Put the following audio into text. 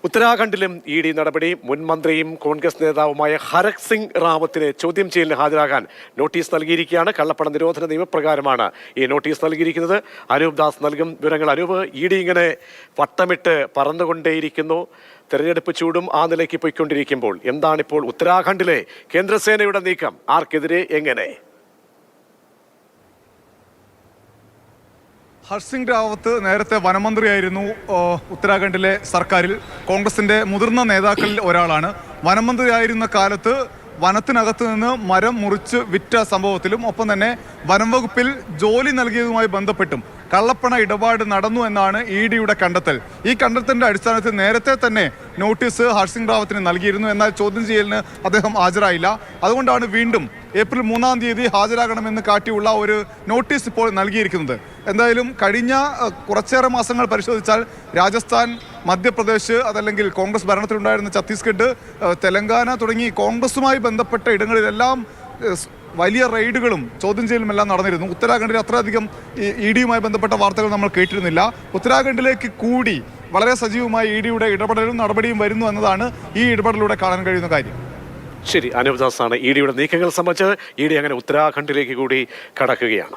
ഉത്തരാഖണ്ഡിലും E D നടപടി. മുൻ മന്ത്രിയും കോൺഗ്രസ് നേതാവുമായ ഹരക് സിംഗ് റാവത്തിനെ ചോദ്യം ചെയ്യലിന് ഹാജരാകാൻ നോട്ടീസ് നൽകിയിരിക്കുകയാണ്. കള്ളപ്പണ നിരോധന നിയമപ്രകാരമാണ് ഈ നോട്ടീസ് നൽകിയിരിക്കുന്നത്. അനൂപ് ദാസ് നൽകും വിവരങ്ങൾ. അനൂപ്, ഇ ഡി ഇങ്ങനെ വട്ടമിട്ട് പറന്നുകൊണ്ടേയിരിക്കുന്നു. തെരഞ്ഞെടുപ്പ് ചൂടും ആ നിലയ്ക്ക് പോയിക്കൊണ്ടിരിക്കുമ്പോൾ എന്താണിപ്പോൾ ഉത്തരാഖണ്ഡിലെ കേന്ദ്രസേനയുടെ നീക്കം? ആർക്കെതിരെ, എങ്ങനെ? ഹർസിംഗ് റാവത്ത് നേരത്തെ വനമന്ത്രിയായിരുന്നു ഉത്തരാഖണ്ഡിലെ സർക്കാരിൽ. കോൺഗ്രസിന്റെ മുതിർന്ന നേതാക്കളിൽ ഒരാളാണ്. വനമന്ത്രിയായിരുന്ന കാലത്ത് വനത്തിനകത്ത് നിന്ന് മരം മുറിച്ച് വിറ്റ സംഭവത്തിലും ഒപ്പം തന്നെ വനം വകുപ്പിൽ ജോലി നൽകിയതുമായി ബന്ധപ്പെട്ടും കള്ളപ്പണ ഇടപാട് നടന്നു എന്നാണ് ഇ ഡിയുടെ കണ്ടെത്തൽ. ഈ കണ്ടെത്തലിന്റെ അടിസ്ഥാനത്തിൽ നേരത്തെ തന്നെ നോട്ടീസ് ഹർസിംഗ് റാവത്തിന് നൽകിയിരുന്നു. എന്നാൽ ചോദ്യം ചെയ്യലിന് അദ്ദേഹം ഹാജരായില്ല. അതുകൊണ്ടാണ് വീണ്ടും ഏപ്രിൽ 3-ാം തീയതി ഹാജരാകണമെന്ന് കാട്ടിയുള്ള ഒരു നോട്ടീസ് ഇപ്പോൾ നൽകിയിരിക്കുന്നത്. എന്തായാലും കഴിഞ്ഞ കുറച്ചേറെ മാസങ്ങൾ പരിശോധിച്ചാൽ രാജസ്ഥാൻ, മധ്യപ്രദേശ്, അതല്ലെങ്കിൽ കോൺഗ്രസ് ഭരണത്തിലുണ്ടായിരുന്ന ഛത്തീസ്ഗഡ്, തെലങ്കാന തുടങ്ങി കോൺഗ്രസുമായി ബന്ധപ്പെട്ട ഇടങ്ങളിലെല്ലാം വലിയ റെയ്ഡുകളും ചോദ്യം ചെയ്യലും എല്ലാം നടന്നിരുന്നു. ഉത്തരാഖണ്ഡിൽ അത്രയധികം ഇ ഡിയുമായി ബന്ധപ്പെട്ട വാർത്തകൾ നമ്മൾ കേട്ടിരുന്നില്ല. ഉത്തരാഖണ്ഡിലേക്ക് കൂടി വളരെ സജീവമായി ഇ ഡിയുടെ ഇടപെടലും നടപടിയും വരുന്നു എന്നതാണ് ഈ ഇടപെടലിലൂടെ കാണാൻ കഴിയുന്ന കാര്യം. ശരി, അനൂപ് ദാസാണ് ഇ ഡിയുടെ നീക്കങ്ങൾ സംബന്ധിച്ച്. ഇ ഡി അങ്ങനെ ഉത്തരാഖണ്ഡിലേക്ക് കൂടി കടക്കുകയാണ്.